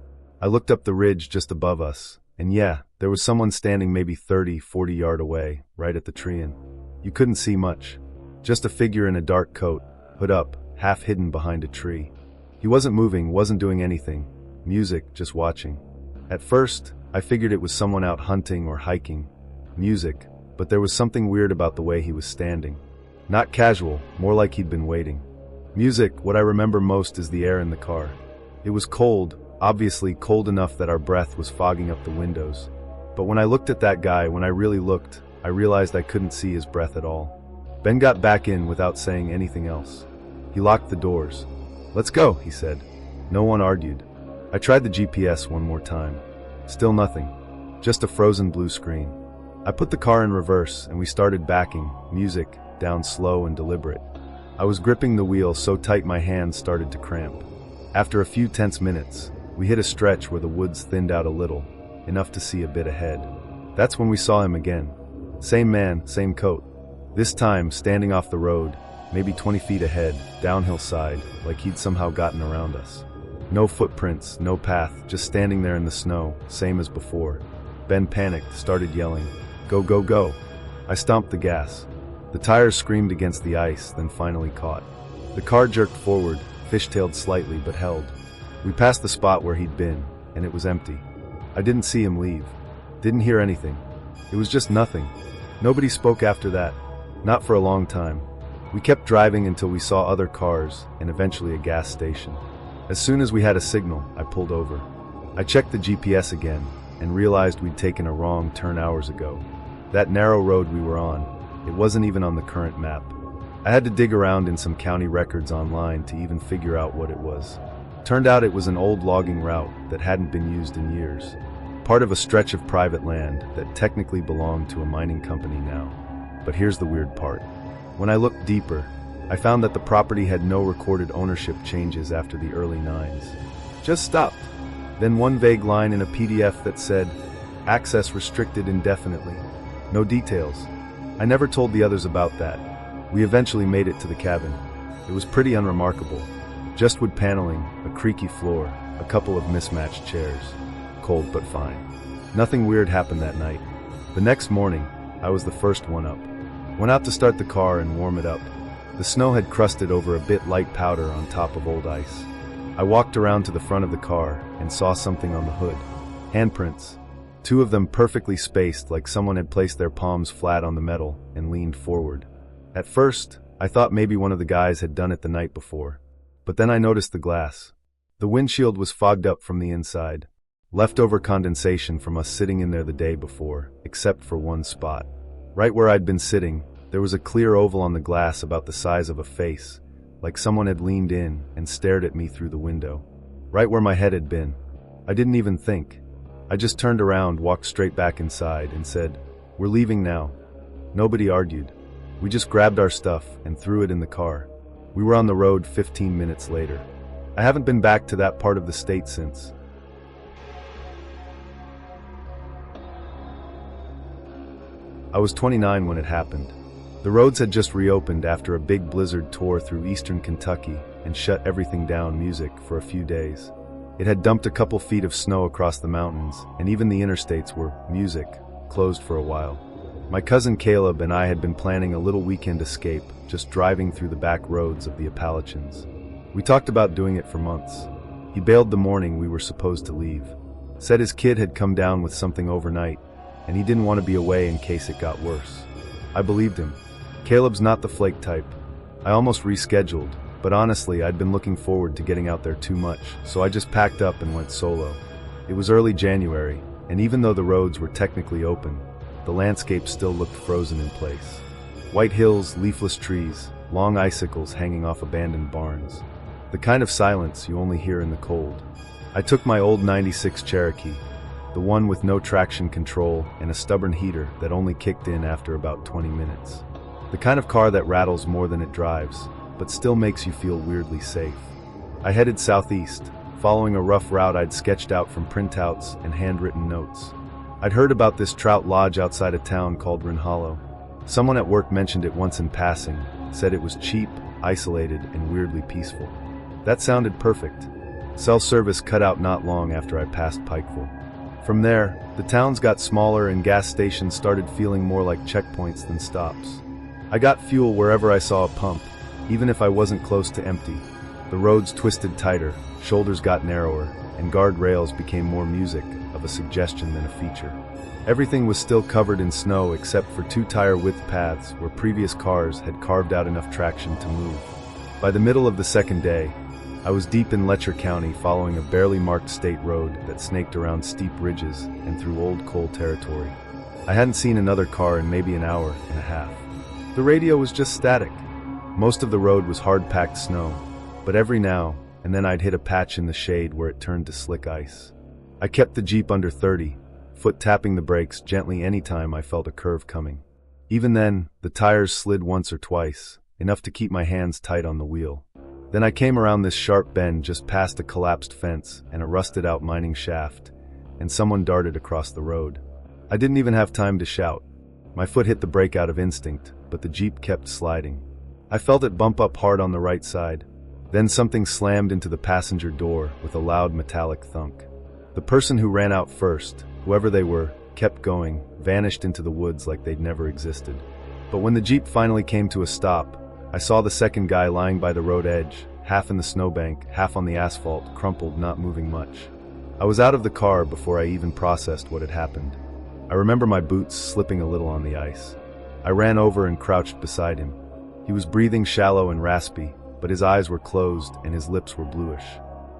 I looked up the ridge just above us, and yeah, there was someone standing maybe 30, 40 yards away, right at the tree-in. You couldn't see much. Just a figure in a dark coat, hood up, half hidden behind a tree. He wasn't moving, wasn't doing anything. Music, just watching. At first, I figured it was someone out hunting or hiking. Music, but there was something weird about the way he was standing. Not casual, more like he'd been waiting. Music, what I remember most is the air in the car. It was cold, obviously cold enough that our breath was fogging up the windows. But when I looked at that guy, when I really looked, I realized I couldn't see his breath at all. Ben got back in without saying anything else. He locked the doors. "Let's go," he said. No one argued. I tried the GPS one more time. Still nothing. Just a frozen blue screen. I put the car in reverse and we started backing, music, down slow and deliberate. I was gripping the wheel so tight my hands started to cramp. After a few tense minutes, we hit a stretch where the woods thinned out a little, enough to see a bit ahead. That's when we saw him again. Same man, same coat. This time, standing off the road, maybe 20 feet ahead, downhill side, like he'd somehow gotten around us. No footprints, no path, just standing there in the snow, same as before. Ben panicked, started yelling, "Go, go, go." I stomped the gas. The tires screamed against the ice, then finally caught. The car jerked forward, fishtailed slightly but held. We passed the spot where he'd been, and it was empty. I didn't see him leave. Didn't hear anything. It was just nothing. Nobody spoke after that. Not for a long time. We kept driving until we saw other cars and eventually a gas station. As soon as we had a signal, I pulled over. I checked the GPS again and realized we'd taken a wrong turn hours ago. That narrow road we were on, it wasn't even on the current map. I had to dig around in some county records online to even figure out what it was. Turned out it was an old logging route that hadn't been used in years. Part of a stretch of private land that technically belonged to a mining company now. But here's the weird part. When I looked deeper, I found that the property had no recorded ownership changes after the early 90s. Just stopped. Then one vague line in a PDF that said, "Access restricted indefinitely." No details. I never told the others about that. We eventually made it to the cabin. It was pretty unremarkable. Just wood paneling, a creaky floor, a couple of mismatched chairs. Cold but fine. Nothing weird happened that night. The next morning, I was the first one up. Went out to start the car and warm it up. The snow had crusted over a bit light powder on top of old ice. I walked around to the front of the car and saw something on the hood. Handprints. 2 of them perfectly spaced, like someone had placed their palms flat on the metal and leaned forward. At first, I thought maybe one of the guys had done it the night before. But then I noticed the glass. The windshield was fogged up from the inside. Leftover condensation from us sitting in there the day before, except for one spot. Right where I'd been sitting, there was a clear oval on the glass about the size of a face, like someone had leaned in and stared at me through the window. Right where my head had been. I didn't even think. I just turned around, walked straight back inside, and said, "We're leaving now." Nobody argued. We just grabbed our stuff and threw it in the car. We were on the road 15 minutes later. I haven't been back to that part of the state since. I was 29 when it happened. The roads had just reopened after a big blizzard tore through eastern Kentucky and shut everything down music for a few days. It had dumped a couple feet of snow across the mountains, and even the interstates were, music, closed for a while. My cousin Caleb and I had been planning a little weekend escape, just driving through the back roads of the Appalachians. We talked about doing it for months. He bailed the morning we were supposed to leave. Said his kid had come down with something overnight, and he didn't want to be away in case it got worse. I believed him. Caleb's not the flake type. I almost rescheduled, but honestly I'd been looking forward to getting out there too much, so I just packed up and went solo. It was early January, and even though the roads were technically open, the landscape still looked frozen in place. White hills, leafless trees, long icicles hanging off abandoned barns. The kind of silence you only hear in the cold. I took my old '96 Cherokee, the one with no traction control and a stubborn heater that only kicked in after about 20 minutes. The kind of car that rattles more than it drives, but still makes you feel weirdly safe. I headed southeast, following a rough route I'd sketched out from printouts and handwritten notes. I'd heard about this trout lodge outside a town called Wren Hollow. Someone at work mentioned it once in passing, said it was cheap, isolated, and weirdly peaceful. That sounded perfect. Cell service cut out not long after I passed Pikeville. From there, the towns got smaller and gas stations started feeling more like checkpoints than stops. I got fuel wherever I saw a pump, even if I wasn't close to empty. The roads twisted tighter, shoulders got narrower, and guardrails became more music of a suggestion than a feature. Everything was still covered in snow except for 2 tire-width paths where previous cars had carved out enough traction to move. By the middle of the second day, I was deep in Letcher County following a barely marked state road that snaked around steep ridges and through old coal territory. I hadn't seen another car in maybe an hour and a half. The radio was just static. Most of the road was hard-packed snow, but every now and then I'd hit a patch in the shade where it turned to slick ice. I kept the Jeep under 30, foot tapping the brakes gently anytime I felt a curve coming. Even then, the tires slid once or twice, enough to keep my hands tight on the wheel. Then I came around this sharp bend just past a collapsed fence and a rusted-out mining shaft, and someone darted across the road. I didn't even have time to shout. My foot hit the brake out of instinct, but the Jeep kept sliding. I felt it bump up hard on the right side. Then something slammed into the passenger door with a loud metallic thunk. The person who ran out first, whoever they were, kept going, vanished into the woods like they'd never existed. But when the Jeep finally came to a stop, I saw the second guy lying by the road edge, half in the snowbank, half on the asphalt, crumpled, not moving much. I was out of the car before I even processed what had happened. I remember my boots slipping a little on the ice. I ran over and crouched beside him. He was breathing shallow and raspy, but his eyes were closed and his lips were bluish.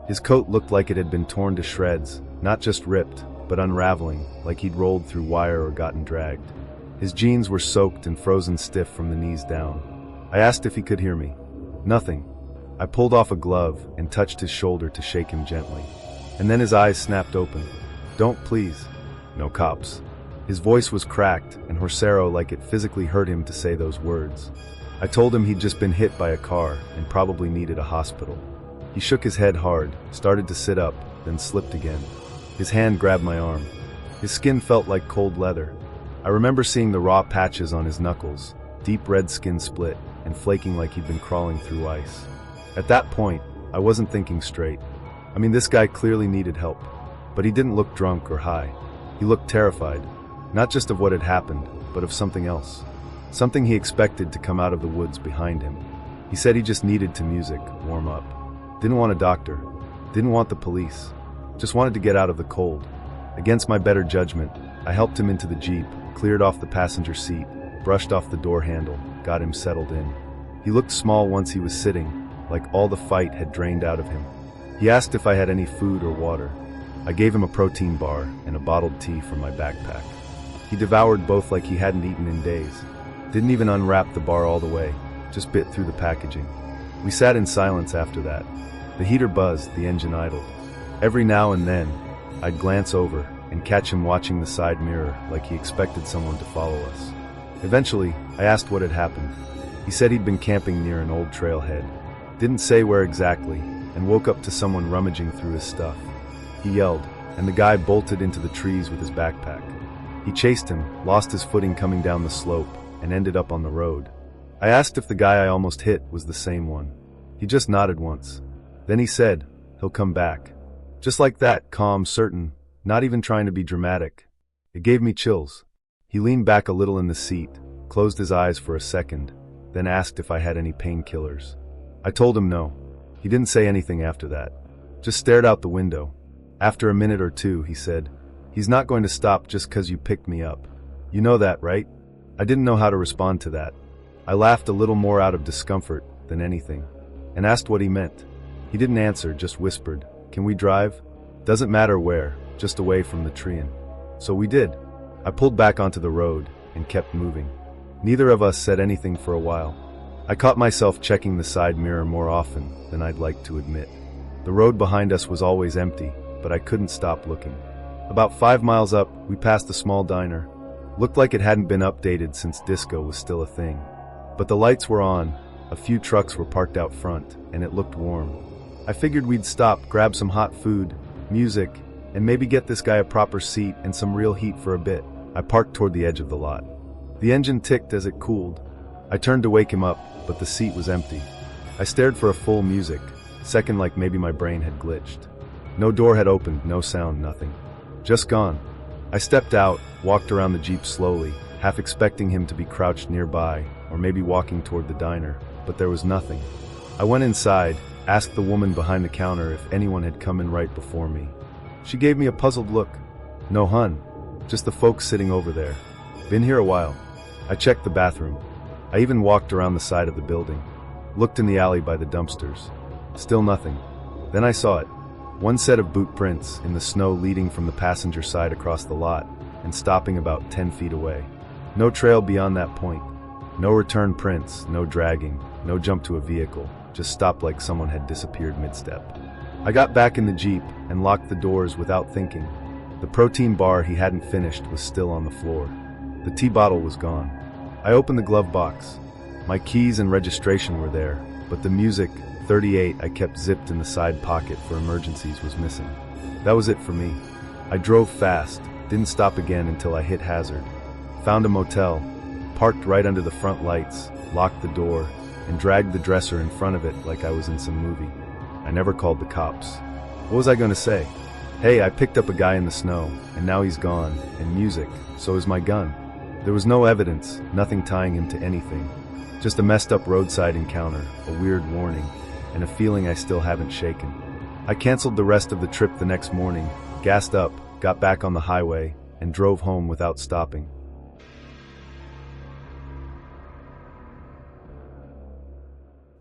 His coat looked like it had been torn to shreds, not just ripped, but unraveling, like he'd rolled through wire or gotten dragged. His jeans were soaked and frozen stiff from the knees down. I asked if he could hear me. Nothing. I pulled off a glove and touched his shoulder to shake him gently. And then his eyes snapped open. "Don't, please. No cops." His voice was cracked and hoarse like it physically hurt him to say those words. I told him he'd just been hit by a car and probably needed a hospital. He shook his head hard, started to sit up, then slipped again. His hand grabbed my arm. His skin felt like cold leather. I remember seeing the raw patches on his knuckles, deep red skin split, and flaking like he'd been crawling through ice. At that point, I wasn't thinking straight. I mean, this guy clearly needed help. But he didn't look drunk or high. He looked terrified, not just of what had happened, but of something else. Something he expected to come out of the woods behind him. He said he just needed to warm up. Didn't want a doctor. Didn't want the police. Just wanted to get out of the cold. Against my better judgment, I helped him into the Jeep, cleared off the passenger seat, brushed off the door handle, got him settled in. He looked small once he was sitting, like all the fight had drained out of him. He asked if I had any food or water. I gave him a protein bar and a bottled tea from my backpack. He devoured both like he hadn't eaten in days. Didn't even unwrap the bar all the way, just bit through the packaging. We sat in silence after that. The heater buzzed, the engine idled. Every now and then, I'd glance over and catch him watching the side mirror like he expected someone to follow us. Eventually, I asked what had happened. He said he'd been camping near an old trailhead. Didn't say where exactly, and woke up to someone rummaging through his stuff. He yelled, and the guy bolted into the trees with his backpack. He chased him, lost his footing coming down the slope, and ended up on the road. I asked if the guy I almost hit was the same one. He just nodded once. Then he said, "He'll come back." Just like that, calm, certain, not even trying to be dramatic. It gave me chills. He leaned back a little in the seat, closed his eyes for a second, then asked if I had any painkillers. I told him no. He didn't say anything after that. Just stared out the window. After a minute or two, he said, "He's not going to stop just 'cause you picked me up. You know that, right?" I didn't know how to respond to that. I laughed a little more out of discomfort than anything, and asked what he meant. He didn't answer, just whispered, "Can we drive? Doesn't matter where, just away from the treein'." So we did. I pulled back onto the road and kept moving. Neither of us said anything for a while. I caught myself checking the side mirror more often than I'd like to admit. The road behind us was always empty, but I couldn't stop looking. About 5 miles up, we passed a small diner. Looked like it hadn't been updated since disco was still a thing. But the lights were on, a few trucks were parked out front, and it looked warm. I figured we'd stop, grab some hot food, music, and maybe get this guy a proper seat and some real heat for a bit. I parked toward the edge of the lot. The engine ticked as it cooled. I turned to wake him up, but the seat was empty. I stared for a full music, second like maybe my brain had glitched. No door had opened, no sound, nothing. Just gone. I stepped out, walked around the Jeep slowly, half expecting him to be crouched nearby, or maybe walking toward the diner, but there was nothing. I went inside, asked the woman behind the counter if anyone had come in right before me. She gave me a puzzled look. "No, hun. Just the folks sitting over there. Been here a while." I checked the bathroom. I even walked around the side of the building. Looked in the alley by the dumpsters. Still nothing. Then I saw it. One set of boot prints in the snow leading from the passenger side across the lot and stopping about 10 feet away. No trail beyond that point. No return prints, no dragging, no jump to a vehicle, just stopped like someone had disappeared mid-step. I got back in the Jeep and locked the doors without thinking. The protein bar he hadn't finished was still on the floor. The tea bottle was gone. I opened the glove box. My keys and registration were there, but the music, 38, I kept zipped in the side pocket for emergencies, was missing. That was it for me. I drove fast, didn't stop again until I hit hazard. Found a motel, parked right under the front lights, locked the door, and dragged the dresser in front of it like I was in some movie. I never called the cops. What was I going to say? Hey, I picked up a guy in the snow, and now he's gone, and music, so is my gun. There was no evidence, nothing tying him to anything. Just a messed up roadside encounter, a weird warning, and a feeling I still haven't shaken. I canceled the rest of the trip the next morning, gassed up, got back on the highway, and drove home without stopping.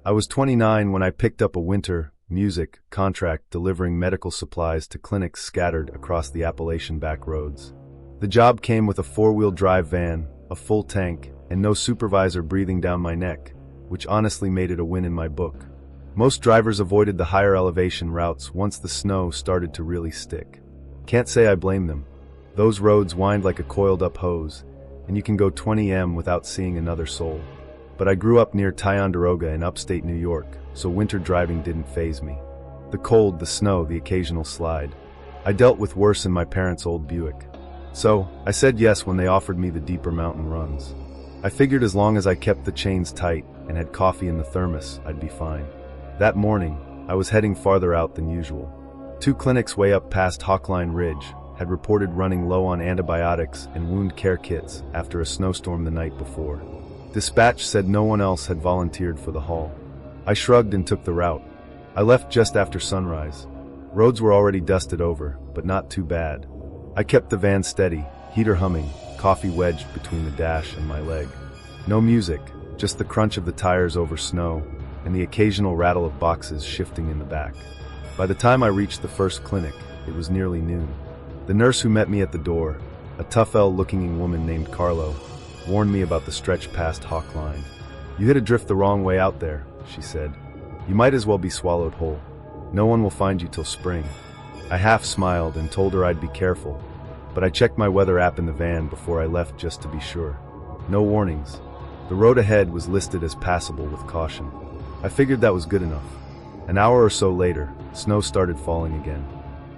I was 29 when I picked up a winter music contract delivering medical supplies to clinics scattered across the Appalachian back roads. The job came with a 4-wheel drive van, a full tank, and no supervisor breathing down my neck, which honestly made it a win in my book. Most drivers avoided the higher elevation routes once the snow started to really stick. Can't say I blame them. Those roads wind like a coiled-up hose, and you can go 20 m without seeing another soul. But I grew up near Ticonderoga in upstate New York, so winter driving didn't faze me. The cold, the snow, the occasional slide. I dealt with worse in my parents' old Buick. So, I said yes when they offered me the deeper mountain runs. I figured as long as I kept the chains tight and had coffee in the thermos, I'd be fine. That morning, I was heading farther out than usual. 2 clinics way up past Hawkline Ridge had reported running low on antibiotics and wound care kits after a snowstorm the night before. Dispatch said no one else had volunteered for the haul. I shrugged and took the route. I left just after sunrise. Roads were already dusted over, but not too bad. I kept the van steady, heater humming, coffee wedged between the dash and my leg. No music, just the crunch of the tires over snow and the occasional rattle of boxes shifting in the back. By the time I reached the first clinic, it was nearly noon. The nurse who met me at the door, a tough L-looking woman named Carlo, warned me about the stretch past Hawkline. "You hit a drift the wrong way out there," she said. "You might as well be swallowed whole. No one will find you till spring." I half smiled and told her I'd be careful, but I checked my weather app in the van before I left just to be sure. No warnings. The road ahead was listed as passable with caution. I figured that was good enough. An hour or so later, snow started falling again.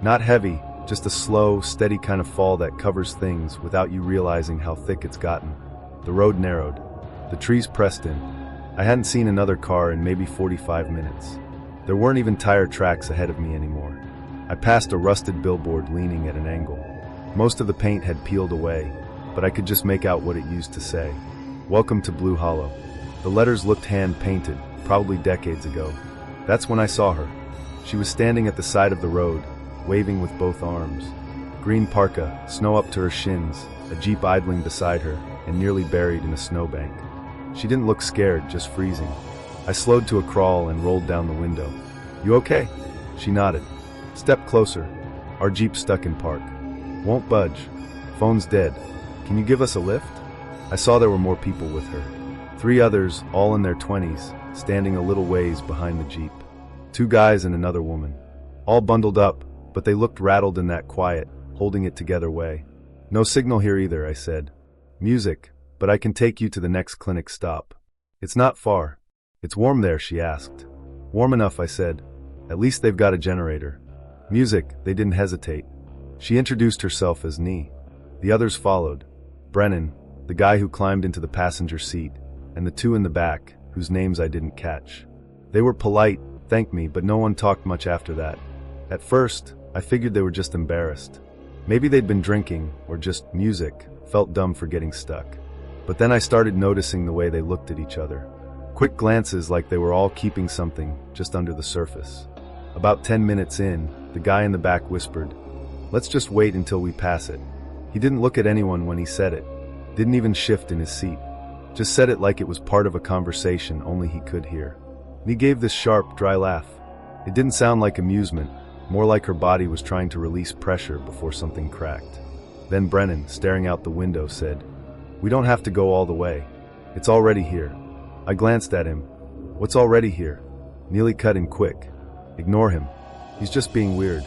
Not heavy, just a slow, steady kind of fall that covers things without you realizing how thick it's gotten. The road narrowed. The trees pressed in. I hadn't seen another car in maybe 45 minutes. There weren't even tire tracks ahead of me anymore. I passed a rusted billboard leaning at an angle. Most of the paint had peeled away, but I could just make out what it used to say. "Welcome to Blue Hollow." The letters looked hand-painted, probably decades ago. That's when I saw her. She was standing at the side of the road, waving with both arms. Green parka, snow up to her shins, a Jeep idling beside her, and nearly buried in a snowbank. She didn't look scared, just freezing. I slowed to a crawl and rolled down the window. "You okay?" She nodded. "Step closer." Our Jeep stuck in park. "Won't budge. Phone's dead. Can you give us a lift?" I saw there were more people with her. 3 others, all in their 20s, standing a little ways behind the Jeep. 2 guys and another woman. All bundled up, but they looked rattled in that quiet, holding it together way. "No signal here either," I said. "Music, but I can take you to the next clinic stop." "It's not far." "It's warm there?" she asked. "Warm enough," I said. "At least they've got a generator." Music, they didn't hesitate. She introduced herself as Nee. The others followed. Brennan, the guy who climbed into the passenger seat, and the 2 in the back, whose names I didn't catch. They were polite, thanked me, but no one talked much after that. At first, I figured they were just embarrassed. Maybe they'd been drinking, or just music, felt dumb for getting stuck. But then I started noticing the way they looked at each other. Quick glances like they were all keeping something just under the surface. About 10 minutes in, the guy in the back whispered, "Let's just wait until we pass it." He didn't look at anyone when he said it. Didn't even shift in his seat. Just said it like it was part of a conversation only he could hear. And he gave this sharp, dry laugh. It didn't sound like amusement, more like her body was trying to release pressure before something cracked. Then Brennan, staring out the window, said, "We don't have to go all the way. It's already here." I glanced at him. "What's already here?" Neely cut in quick. "Ignore him. He's just being weird."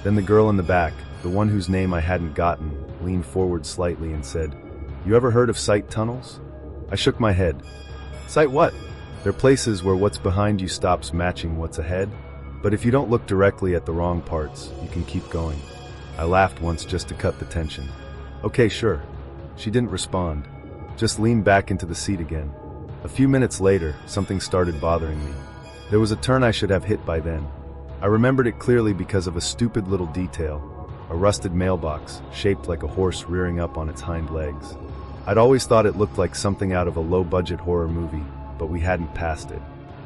Then the girl in the back, the one whose name I hadn't gotten, leaned forward slightly and said, "You ever heard of sight tunnels?" I shook my head. "Sight what?" "They're places where what's behind you stops matching what's ahead, but if you don't look directly at the wrong parts, you can keep going." I laughed once just to cut the tension. "Okay, sure." She didn't respond, just leaned back into the seat again. A few minutes later, something started bothering me. There was a turn I should have hit by then. I remembered it clearly because of a stupid little detail, a rusted mailbox, shaped like a horse rearing up on its hind legs. I'd always thought it looked like something out of a low-budget horror movie, but we hadn't passed it.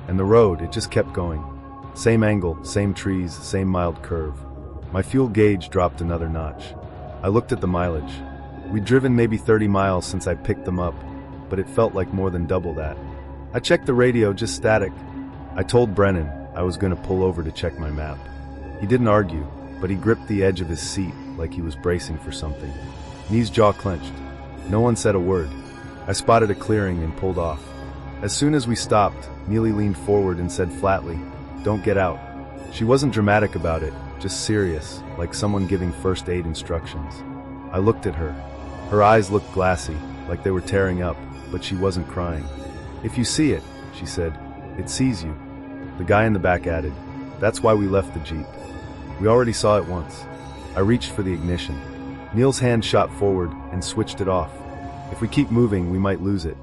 And the road, it just kept going. Same angle, same trees, same mild curve. My fuel gauge dropped another notch. I looked at the mileage. We'd driven maybe 30 miles since I picked them up, but it felt like more than double that. I checked the radio, just static. I told Brennan I was going to pull over to check my map. He didn't argue, but he gripped the edge of his seat like he was bracing for something. Knees jaw clenched. No one said a word. I spotted a clearing and pulled off. As soon as we stopped, Neely leaned forward and said flatly, "Don't get out." She wasn't dramatic about it, just serious, like someone giving first aid instructions. I looked at her. Her eyes looked glassy, like they were tearing up, but she wasn't crying. "If you see it," she said, "it sees you." The guy in the back added, "That's why we left the Jeep. We already saw it once." I reached for the ignition. Neil's hand shot forward and switched it off. "If we keep moving, we might lose it.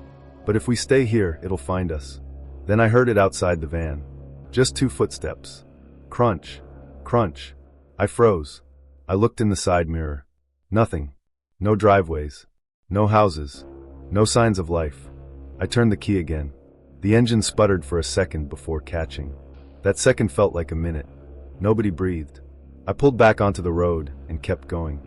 But if we stay here, it'll find us." Then I heard it outside the van. Just 2 footsteps. Crunch. Crunch. I froze. I looked in the side mirror. Nothing. No driveways. No houses. No signs of life. I turned the key again. The engine sputtered for a second before catching. That second felt like a minute. Nobody breathed. I pulled back onto the road and kept going.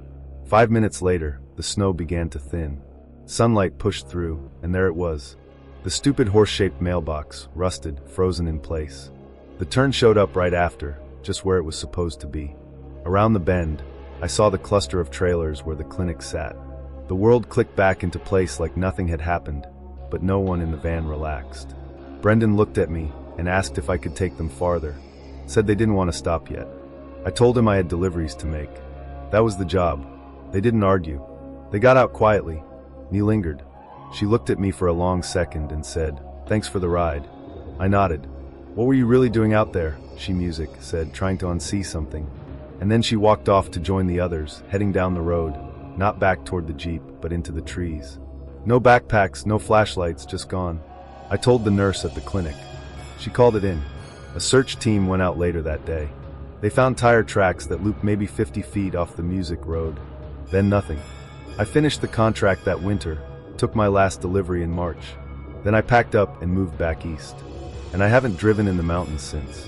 5 minutes later, the snow began to thin. Sunlight pushed through, and there it was. The stupid horse-shaped mailbox, rusted, frozen in place. The turn showed up right after, just where it was supposed to be. Around the bend, I saw the cluster of trailers where the clinic sat. The world clicked back into place like nothing had happened, but no one in the van relaxed. Brendan looked at me and asked if I could take them farther. Said they didn't want to stop yet. I told him I had deliveries to make. That was the job. They didn't argue. They got out quietly. He lingered. She looked at me for a long second and said, "Thanks for the ride." I nodded. "What were you really doing out there?" she said, trying to unsee something. And then she walked off to join the others, heading down the road, not back toward the Jeep, but into the trees. No backpacks, no flashlights, just gone. I told the nurse at the clinic. She called it in. A search team went out later that day. They found tire tracks that looped maybe 50 feet off the music road. Then nothing. I finished the contract that winter, took my last delivery in March. Then I packed up and moved back east. And I haven't driven in the mountains since.